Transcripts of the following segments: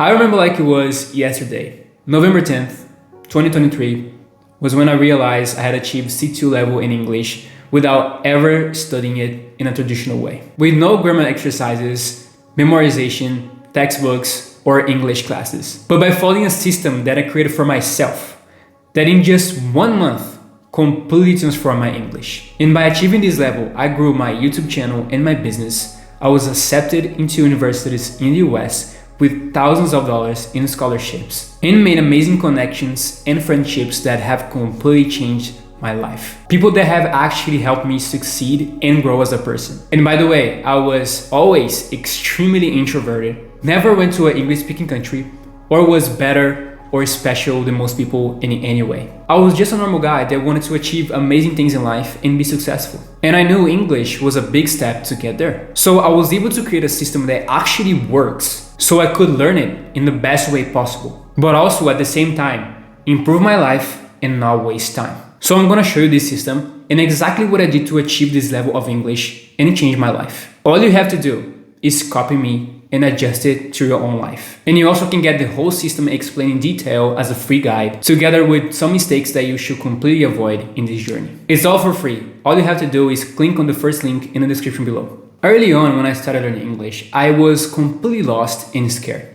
I remember like it was yesterday. November 10th, 2023 was when I realized I had achieved C2 level in English without ever studying it in a traditional way. With no grammar exercises, memorization, textbooks, or English classes. But by following a system that I created for myself, that in just 1 month completely transformed my English. And by achieving this level, I grew my YouTube channel and my business. I was accepted into universities in the US with thousands of dollars in scholarships and made amazing connections and friendships that have completely changed my life. People that have actually helped me succeed and grow as a person. And by the way, I was always extremely introverted, never went to an English speaking country, or was better or special than most people in any way. I was just a normal guy that wanted to achieve amazing things in life and be successful. And I knew English was a big step to get there. So I was able to create a system that actually works so I could learn it in the best way possible, but also at the same time, improve my life and not waste time. So I'm gonna show you this system and exactly what I did to achieve this level of English and it changed my life. All you have to do is copy me and adjust it to your own life. And you also can get the whole system explained in detail as a free guide, together with some mistakes that you should completely avoid in this journey. It's all for free. All you have to do is click on the first link in the description below. Early on when I started learning English, I was completely lost and scared.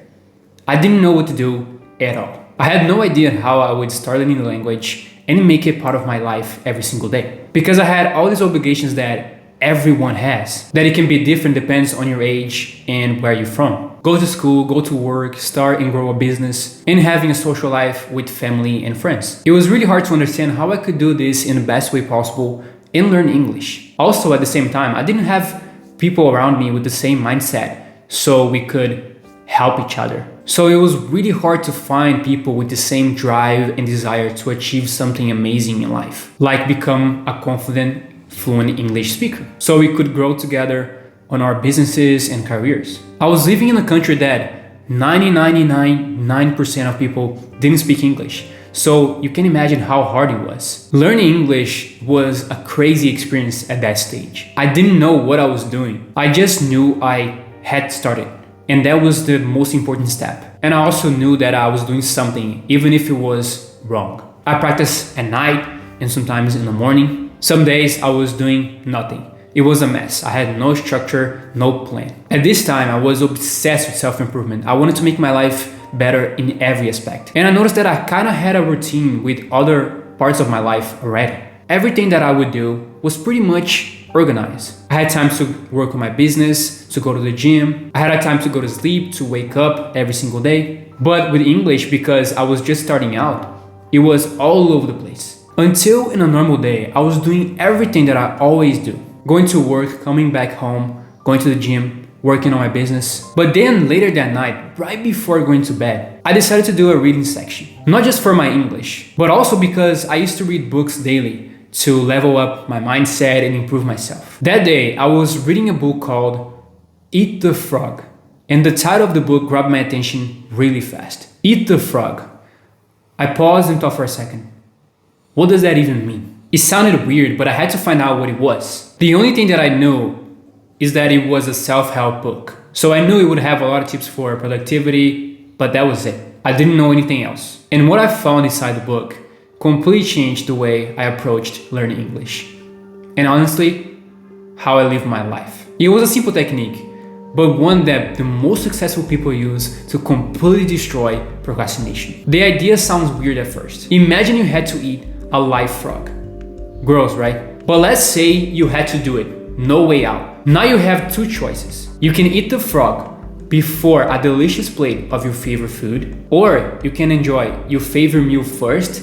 I didn't know what to do at all. I had no idea how I would start learning the language and make it part of my life every single day. Because I had all these obligations that everyone has, that it can be different depends on your age and where you're from. Go to school, go to work, start and grow a business, and having a social life with family and friends. It was really hard to understand how I could do this in the best way possible and learn English. Also, at the same time, I didn't have people around me with the same mindset, so we could help each other. So it was really hard to find people with the same drive and desire to achieve something amazing in life, like become a confident, fluent English speaker, so we could grow together on our businesses and careers. I was living in a country that 99.9% of people didn't speak English, so you can imagine how hard it was. Learning English was a crazy experience at that stage. I didn't know what I was doing. I just knew I had started, and that was the most important step. And I also knew that I was doing something, even if it was wrong. I practiced at night and sometimes in the morning. Some days I was doing nothing. It was a mess. I had no structure, no plan. At this time, I was obsessed with self-improvement. I wanted to make my life better in every aspect. And I noticed that I kind of had a routine with other parts of my life already. Everything that I would do was pretty much organized. I had time to work on my business, to go to the gym. I had time to go to sleep, to wake up every single day. But with English, because I was just starting out, it was all over the place. Until in a normal day, I was doing everything that I always do. Going to work, coming back home, going to the gym, working on my business. But then later that night, right before going to bed, I decided to do a reading section. Not just for my English, but also because I used to read books daily to level up my mindset and improve myself. That day, I was reading a book called Eat the Frog. And the title of the book grabbed my attention really fast. Eat the Frog. I paused and thought for a second. What does that even mean? It sounded weird, but I had to find out what it was. The only thing that I knew is that it was a self-help book. So I knew it would have a lot of tips for productivity, but that was it. I didn't know anything else. And what I found inside the book completely changed the way I approached learning English. And honestly, how I live my life. It was a simple technique, but one that the most successful people use to completely destroy procrastination. The idea sounds weird at first. Imagine you had to eat a live frog. Gross, right? But let's say you had to do it. No way out. Now you have two choices. You can eat the frog before a delicious plate of your favorite food, or you can enjoy your favorite meal first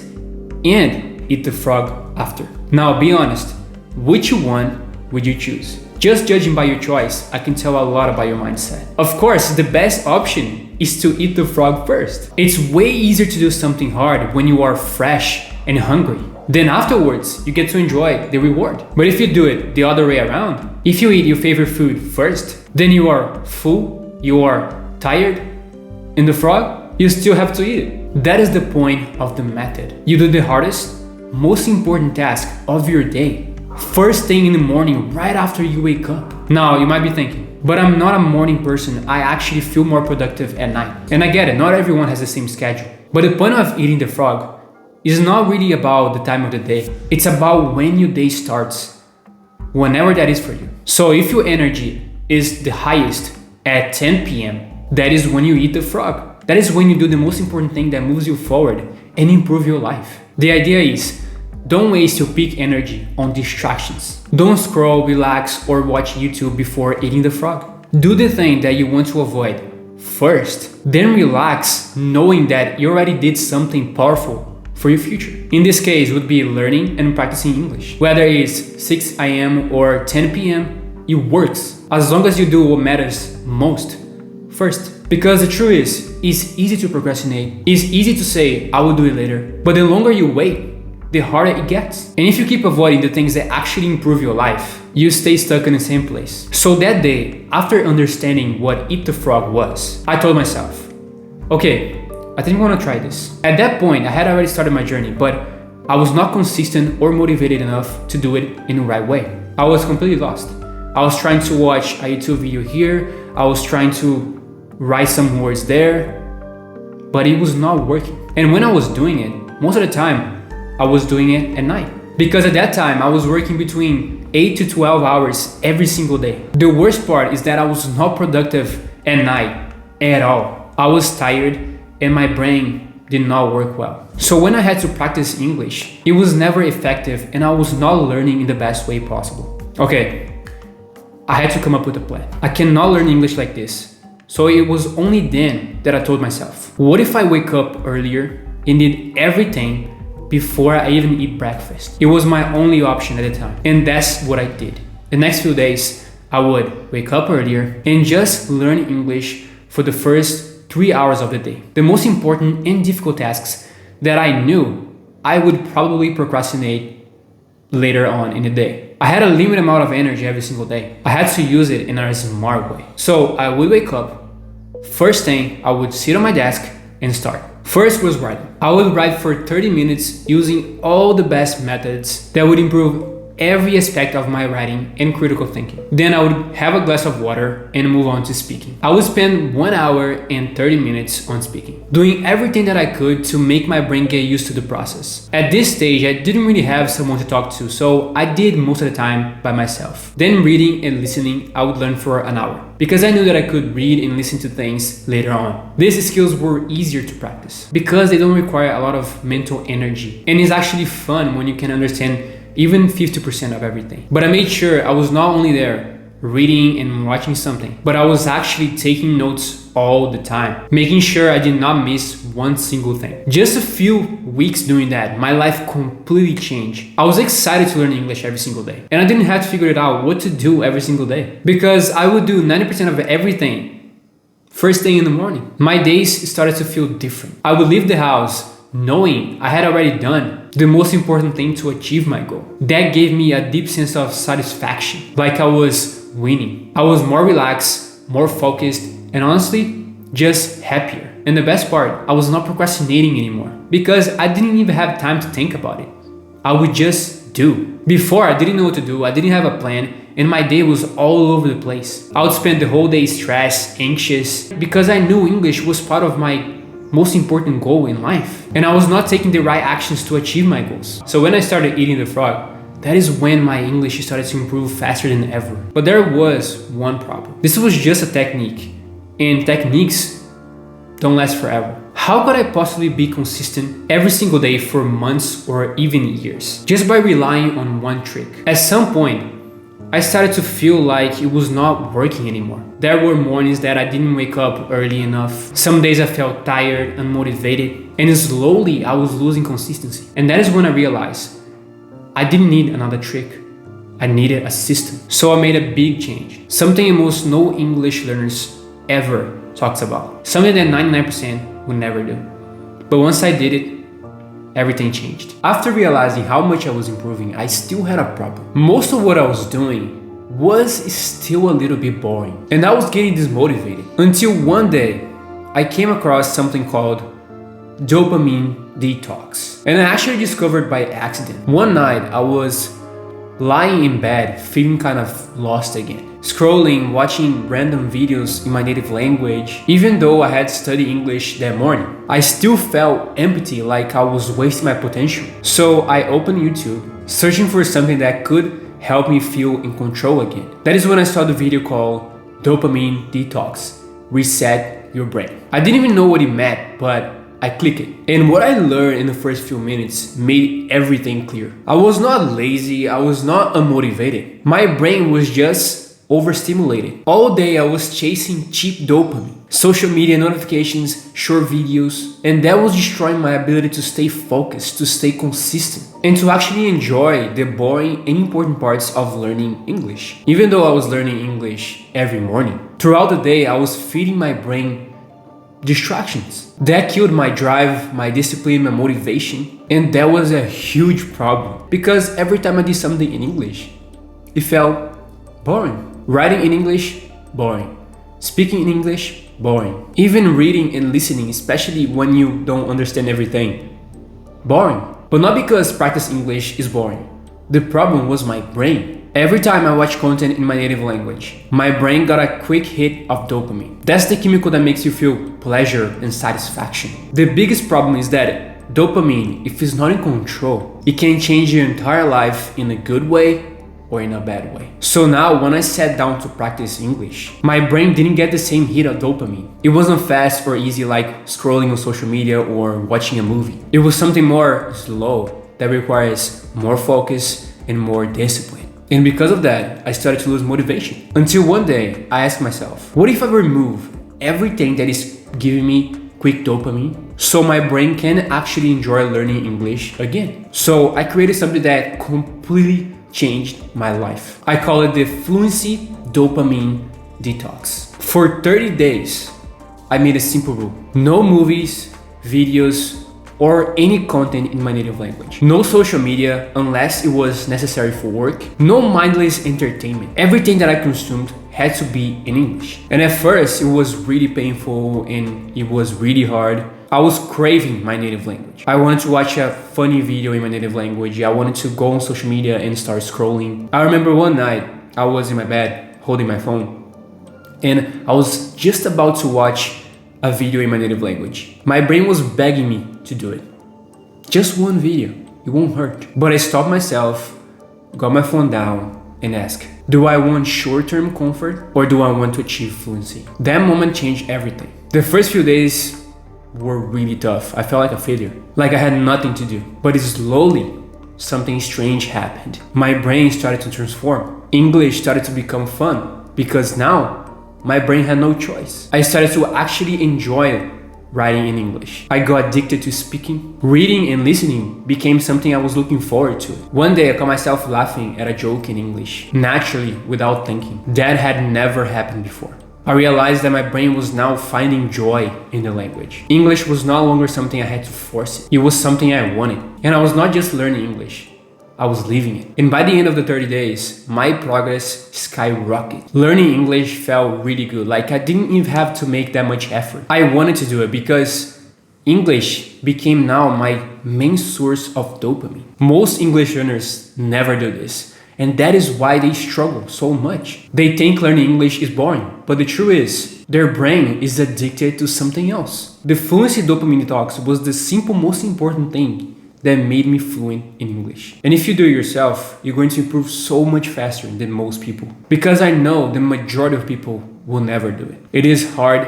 and eat the frog after. Now be honest, which one would you choose? Just judging by your choice, I can tell a lot about your mindset. Of course, the best option is to eat the frog first. It's way easier to do something hard when you are fresh and hungry. Then afterwards, you get to enjoy the reward. But if you do it the other way around, if you eat your favorite food first, then you are full, you are tired, and the frog, you still have to eat it. That is the point of the method. You do the hardest, most important task of your day first thing in the morning, right after you wake up. Now, you might be thinking, But I'm not a morning person. I actually feel more productive at night. And I get it, not everyone has the same schedule. But the point of eating the frog is not really about the time of the day. It's about when your day starts, whenever that is for you. So if your energy is the highest at 10 p.m., that is when you eat the frog. That is when you do the most important thing that moves you forward and improve your life. The idea is, don't waste your peak energy on distractions. Don't scroll, relax, or watch YouTube before eating the frog. Do the thing that you want to avoid first, then relax knowing that you already did something powerful for your future. In this case, it would be learning and practicing English. Whether it's 6 a.m. or 10 p.m., it works as long as you do what matters most first. Because the truth is, it's easy to procrastinate. It's easy to say, I will do it later. But the longer you wait, the harder it gets. And if you keep avoiding the things that actually improve your life, you stay stuck in the same place. So that day, after understanding what Eat the Frog was, I told myself, okay, I think I want to try this. At that point, I had already started my journey, but I was not consistent or motivated enough to do it in the right way. I was completely lost. I was trying to watch a YouTube video here. I was trying to write some words there, but it was not working. And when I was doing it, most of the time, I was doing it at night. Because at that time, I was working between 8 to 12 hours every single day. The worst part is that I was not productive at night at all. I was tired and my brain did not work well. So when I had to practice English, it was never effective and I was not learning in the best way possible. Okay, I had to come up with a plan. I cannot learn English like this. So it was only then that I told myself, what if I wake up earlier and did everything before I even eat breakfast? It was my only option at the time. And that's what I did. The next few days, I would wake up earlier and just learn English for the first 3 hours of the day. The most important and difficult tasks that I knew I would probably procrastinate later on in the day. I had a limited amount of energy every single day. I had to use it in a smart way. So I would wake up. First thing, I would sit on my desk and start. First was writing. I would write for 30 minutes using all the best methods that would improve every aspect of my writing and critical thinking. Then I would have a glass of water and move on to speaking. I would spend 1 hour and 30 minutes on speaking, doing everything that I could to make my brain get used to the process. At this stage, I didn't really have someone to talk to, so I did most of the time by myself. Then reading and listening, I would learn for an hour, because I knew that I could read and listen to things later on. These skills were easier to practice because they don't require a lot of mental energy. And it's actually fun when you can understand even 50% of everything. But I made sure I was not only there reading and watching something, but I was actually taking notes all the time, making sure I did not miss one single thing. Just a few weeks doing that, my life completely changed. I was excited to learn English every single day. And I didn't have to figure it out what to do every single day, because I would do 90% of everything first thing in the morning. My days started to feel different. I would leave the house knowing I had already done the most important thing to achieve my goal. That gave me a deep sense of satisfaction, like I was winning. I was more relaxed, more focused, and honestly, just happier. And the best part, I was not procrastinating anymore because I didn't even have time to think about it. I would just do. Before, I didn't know what to do, I didn't have a plan, and my day was all over the place. I would spend the whole day stressed, anxious, because I knew English was part of my most important goal in life. And I was not taking the right actions to achieve my goals. So when I started eating the frog, that is when my English started to improve faster than ever. But there was one problem. This was just a technique, and techniques don't last forever. How could I possibly be consistent every single day for months or even years, just by relying on one trick? At some point, I started to feel like it was not working anymore. There were mornings that I didn't wake up early enough. Some days I felt tired, unmotivated, and slowly I was losing consistency. And that is when I realized I didn't need another trick. I needed a system. So I made a big change. Something most no English learners ever talks about. Something that 99% would never do. But once I did it, everything changed. After realizing how much I was improving, I still had a problem. Most of what I was doing was still a little bit boring, and I was getting dismotivated. Until one day, I came across something called Dopamine Detox. And I actually discovered by accident. One night, I was lying in bed, feeling kind of lost again. Scrolling, watching random videos in my native language. Even though I had studied English that morning, I still felt empty, like I was wasting my potential. So I opened YouTube, searching for something that could help me feel in control again. That is when I saw the video called Dopamine Detox, Reset Your Brain. I didn't even know what it meant, but I clicked it. And what I learned in the first few minutes made everything clear. I was not lazy, I was not unmotivated. My brain was just overstimulated. All day I was chasing cheap dopamine, social media notifications, short videos, and that was destroying my ability to stay focused, to stay consistent, and to actually enjoy the boring and important parts of learning English. Even though I was learning English every morning, throughout the day I was feeding my brain distractions. That killed my drive, my discipline, my motivation, and that was a huge problem because every time I did something in English, it felt boring. Writing in English, boring. Speaking in English, boring. Even reading and listening, especially when you don't understand everything, boring. But not because practice English is boring. The problem was my brain. Every time I watch content in my native language, my brain got a quick hit of dopamine. That's the chemical that makes you feel pleasure and satisfaction. The biggest problem is that dopamine, if it's not in control, it can change your entire life in a good way or in a bad way. So now when I sat down to practice English, my brain didn't get the same hit of dopamine. It wasn't fast or easy like scrolling on social media or watching a movie. It was something more slow that requires more focus and more discipline. And because of that, I started to lose motivation. Until one day, I asked myself, what if I remove everything that is giving me quick dopamine so my brain can actually enjoy learning English again? So I created something that completely changed my life. I call it the Fluency Dopamine Detox. For 30 days, I made a simple rule. No movies, videos, or any content in my native language. No social media unless it was necessary for work. No mindless entertainment. Everything that I consumed had to be in English. And at first, it was really painful and it was really hard. I was craving my native language. I wanted to watch a funny video in my native language. I wanted to go on social media and start scrolling. I remember one night, I was in my bed holding my phone and I was just about to watch a video in my native language. My brain was begging me to do it. Just one video, it won't hurt. But I stopped myself, got my phone down and asked, do I want short-term comfort or do I want to achieve fluency? That moment changed everything. The first few days were really tough. I felt like a failure, like I had nothing to do. But slowly, something strange happened. My brain started to transform. English started to become fun because now my brain had no choice. I started to actually enjoy writing in English. I got addicted to speaking. Reading and listening became something I was looking forward to. One day I caught myself laughing at a joke in English, naturally, without thinking. That had never happened before. I realized that my brain was now finding joy in the language. English was no longer something I had to force it. It was something I wanted. And I was not just learning English, I was living it. And by the end of the 30 days, my progress skyrocketed. Learning English felt really good. Like I didn't even have to make that much effort. I wanted to do it because English became now my main source of dopamine. Most English learners never do this. And that is why they struggle so much. They think learning English is boring, but the truth is, their brain is addicted to something else. The Fluency Dopamine Detox was the simple most important thing that made me fluent in English. And if you do it yourself, you're going to improve so much faster than most people. Because I know the majority of people will never do it. It is hard,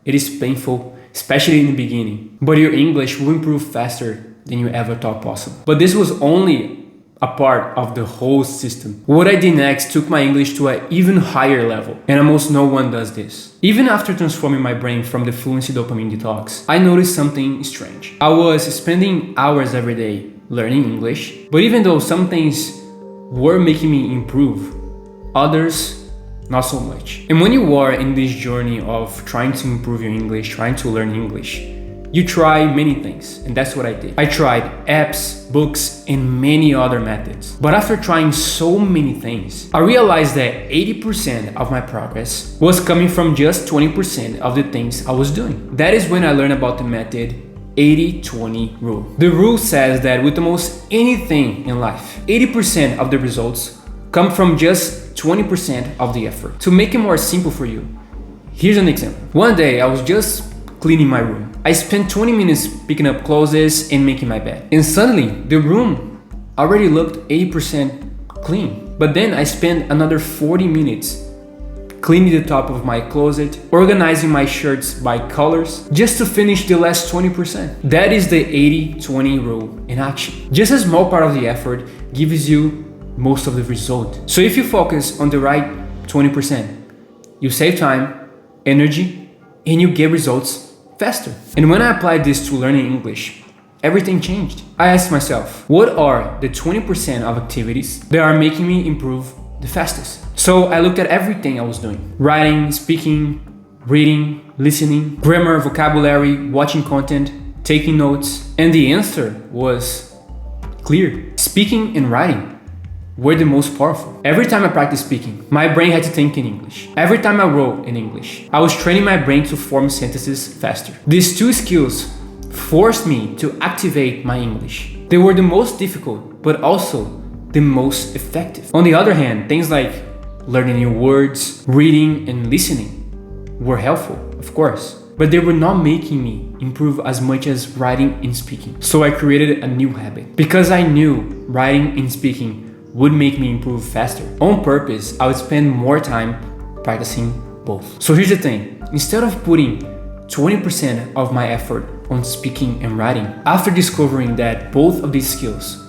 it is painful, especially in the beginning, but your English will improve faster than you ever thought possible. But this was only a part of the whole system. What I did next took my English to an even higher level, and almost no one does this. Even after transforming my brain from the Fluency Dopamine Detox, I noticed something strange. I was spending hours every day learning English, but even though some things were making me improve, others not so much. And when you are in this journey of trying to improve your English, trying to learn English, you try many things, and that's what I did. I tried apps, books, and many other methods. But after trying so many things, I realized that 80% of my progress was coming from just 20% of the things I was doing. That is when I learned about the method 80-20 rule. The rule says that with almost anything in life, 80% of the results come from just 20% of the effort. To make it more simple for you, here's an example. One day I was just cleaning my room. I spent 20 minutes picking up clothes and making my bed. And suddenly the room already looked 80% clean. But then I spent another 40 minutes cleaning the top of my closet, organizing my shirts by colors, just to finish the last 20%. That is the 80-20 rule in action. Just a small part of the effort gives you most of the result. So if you focus on the right 20%, you save time, energy, and you get results faster. And when I applied this to learning English, everything changed. I asked myself, what are the 20% of activities that are making me improve the fastest? So I looked at everything I was doing: writing, speaking, reading, listening, grammar, vocabulary, watching content, taking notes. And the answer was clear. Speaking and writing were the most powerful. Every time I practiced speaking, my brain had to think in English. Every time I wrote in English, I was training my brain to form sentences faster. These two skills forced me to activate my English. They were the most difficult, but also the most effective. On the other hand, things like learning new words, reading, and listening were helpful, of course, but they were not making me improve as much as writing and speaking. So I created a new habit. Because I knew writing and speaking would make me improve faster. On purpose, I would spend more time practicing both. So here's the thing. Instead of putting 20% of my effort on speaking and writing, after discovering that both of these skills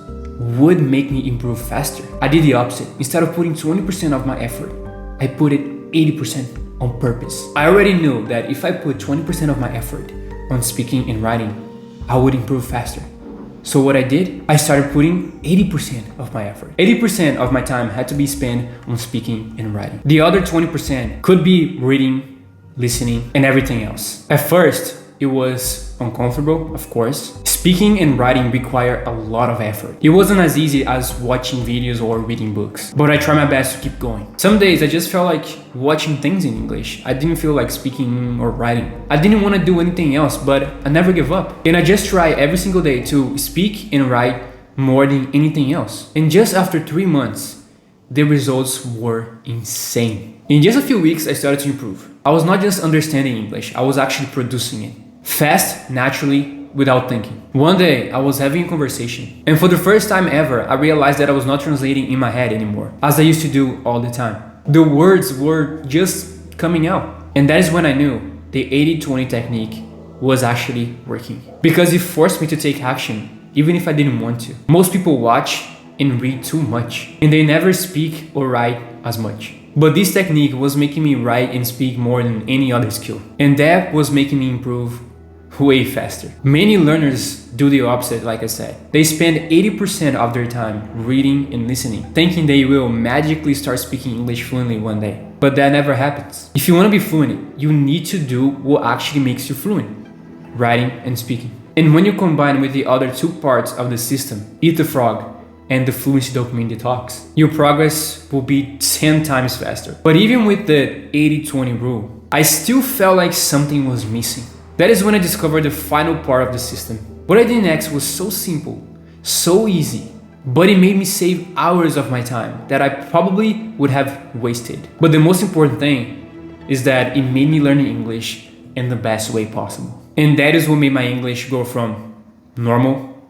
would make me improve faster, I did the opposite. Instead of putting 20% of my effort, I put it 80% on purpose. I already knew that if I put 20% of my effort on speaking and writing, I would improve faster. So what I did, I started putting 80% of my effort. 80% of my time had to be spent on speaking and writing. The other 20% could be reading, listening, and everything else. At first, it was uncomfortable, of course. Speaking and writing require a lot of effort. It wasn't as easy as watching videos or reading books, but I tried my best to keep going. Some days I just felt like watching things in English. I didn't feel like speaking or writing. I didn't want to do anything else, but I never give up. And I just try every single day to speak and write more than anything else. And just after 3 months, the results were insane. In just a few weeks, I started to improve. I was not just understanding English, I was actually producing it. Fast, naturally, without thinking. One day, I was having a conversation, and for the first time ever, I realized that I was not translating in my head anymore, as I used to do all the time. The words were just coming out. And that is when I knew the 80-20 technique was actually working. Because it forced me to take action, even if I didn't want to. Most people watch and read too much, and they never speak or write as much. But this technique was making me write and speak more than any other skill. And that was making me improve way faster. Many learners do the opposite, like I said. They spend 80% of their time reading and listening, thinking they will magically start speaking English fluently one day. But that never happens. If you want to be fluent, you need to do what actually makes you fluent: writing and speaking. And when you combine with the other two parts of the system, Eat the Frog and the Fluency Dopamine Detox, your progress will be 10 times faster. But even with the 80-20 rule, I still felt like something was missing. That is when I discovered the final part of the system. What I did next was so simple, so easy, but it made me save hours of my time that I probably would have wasted. But the most important thing is that it made me learn English in the best way possible. And that is what made my English go from normal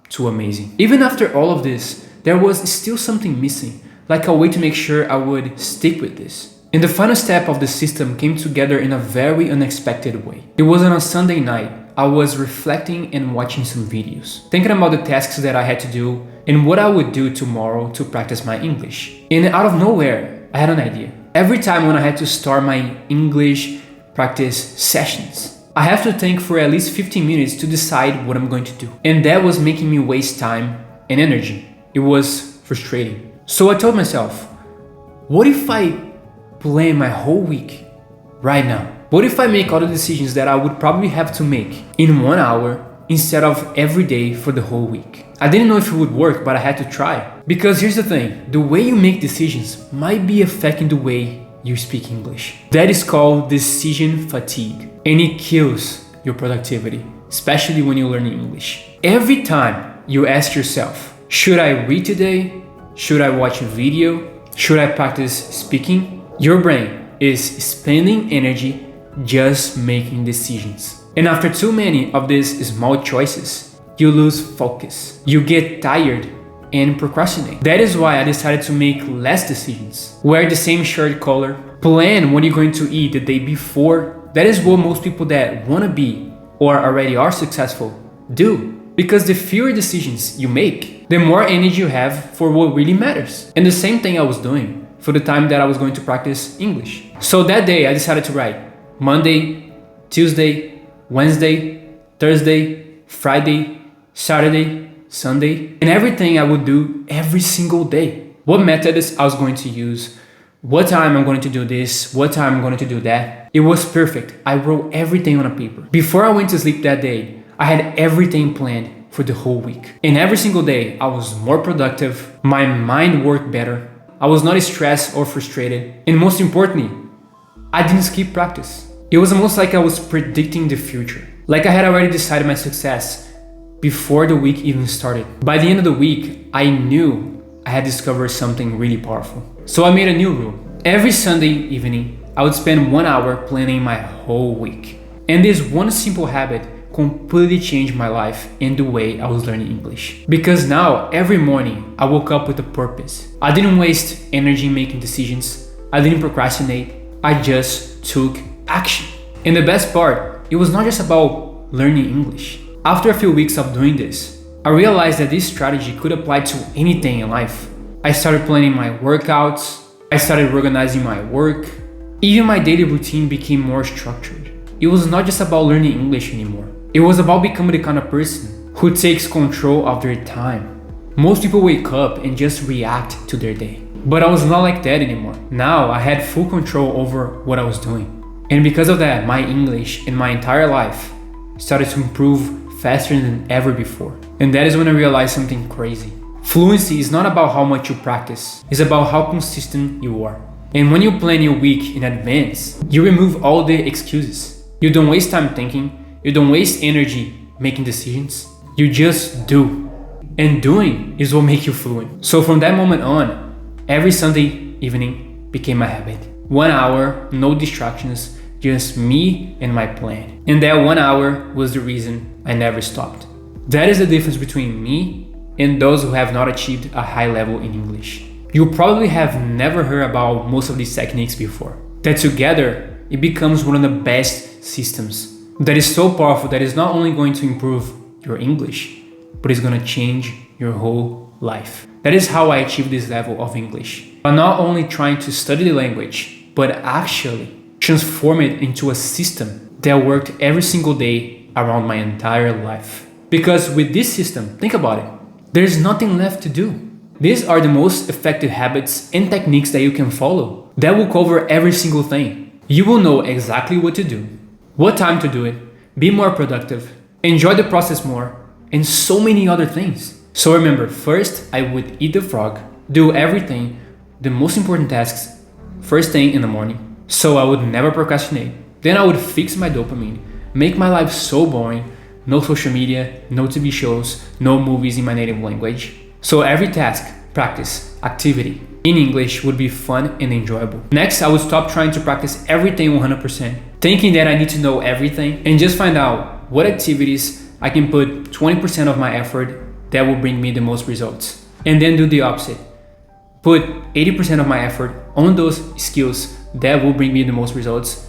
to amazing. Even after all of this, there was still something missing, like a way to make sure I would stick with this. And the final step of the system came together in a very unexpected way. It was on a Sunday night. I was reflecting and watching some videos, thinking about the tasks that I had to do and what I would do tomorrow to practice my English. And out of nowhere, I had an idea. Every time when I had to start my English practice sessions, I have to think for at least 15 minutes to decide what I'm going to do. And that was making me waste time and energy. It was frustrating. So I told myself, what if I plan my whole week right now? What if I make all the decisions that I would probably have to make in 1 hour instead of every day for the whole week? I didn't know if it would work, but I had to try. Because here's the thing, the way you make decisions might be affecting the way you speak English. That is called decision fatigue, and it kills your productivity. especially when you're learning English. Every time you ask yourself, should I read today? Should I watch a video? Should I practice speaking? Your brain is spending energy just making decisions. And after too many of these small choices, you lose focus. You get tired and procrastinate. That is why I decided to make less decisions. Wear the same shirt color. Plan what you're going to eat the day before. That is what most people that want to be or already are successful do. Because the fewer decisions you make, the more energy you have for what really matters. And the same thing I was doing for the time that I was going to practice English. So that day I decided to write Monday, Tuesday, Wednesday, Thursday, Friday, Saturday, Sunday, and everything I would do every single day. What methods I was going to use, what time I'm going to do this, what time I'm going to do that. It was perfect. I wrote everything on a paper. Before I went to sleep that day, I had everything planned for the whole week. And every single day, I was more productive, my mind worked better, I was not stressed or frustrated, and most importantly, I didn't skip practice. It was almost like I was predicting the future. Like I had already decided my success before the week even started. By the end of the week, I knew I had discovered something really powerful. So I made a new rule. Every Sunday evening, I would spend 1 hour planning my whole week. And this one simple habit completely changed my life and the way I was learning English. Because now, every morning, I woke up with a purpose. I didn't waste energy making decisions. I didn't procrastinate. I just took action. And the best part, it was not just about learning English. After a few weeks of doing this, I realized that this strategy could apply to anything in life. I started planning my workouts. I started organizing my work. Even my daily routine became more structured. It was not just about learning English anymore. It was about becoming the kind of person who takes control of their time. Most people wake up and just react to their day. But I was not like that anymore. Now I had full control over what I was doing. And because of that, my English and my entire life started to improve faster than ever before. And that is when I realized something crazy. Fluency is not about how much you practice. It's about how consistent you are. And when you plan your week in advance, you remove all the excuses. You don't waste time thinking. You don't waste energy making decisions. You just do. And doing is what makes you fluent. So from that moment on, every Sunday evening became a habit. 1 hour, no distractions, just me and my plan. And that 1 hour was the reason I never stopped. That is the difference between me and those who have not achieved a high level in English. You probably have never heard about most of these techniques before. That together, it becomes one of the best systems that is so powerful that is not only going to improve your English, but it's going to change your whole life. That is how I achieved this level of English. By not only trying to study the language, but actually transform it into a system that worked every single day around my entire life. Because with this system, think about it, there's nothing left to do. These are the most effective habits and techniques that you can follow that will cover every single thing. You will know exactly what to do, what time to do it, be more productive, enjoy the process more, and so many other things. So remember, first I would eat the frog, do everything, the most important tasks, first thing in the morning, so I would never procrastinate. Then I would fix my dopamine, make my life so boring, no social media, no TV shows, no movies in my native language. So every task, practice, activity in English would be fun and enjoyable. Next, I would stop trying to practice everything 100%, thinking that I need to know everything, and just find out what activities I can put 20% of my effort that will bring me the most results. And then do the opposite. Put 80% of my effort on those skills that will bring me the most results,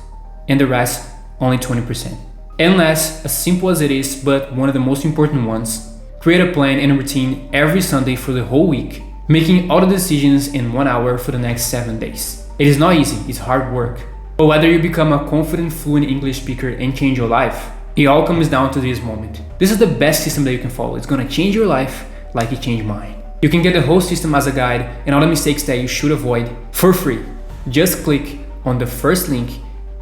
and the rest only 20%. And last, as simple as it is, but one of the most important ones, create a plan and a routine every Sunday for the whole week, making all the decisions in 1 hour for the next 7 days. It is not easy, it's hard work. But whether you become a confident, fluent English speaker and change your life, it all comes down to this moment. This is the best system that you can follow. It's gonna change your life like it changed mine. You can get the whole system as a guide and all the mistakes that you should avoid for free. Just click on the first link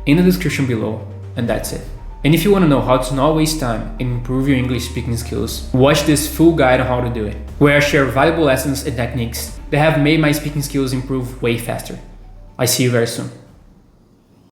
in the description below, and that's it. And if you want to know how to not waste time and improve your English speaking skills, watch this full guide on how to do it, where I share valuable lessons and techniques that have made my speaking skills improve way faster. I see you very soon.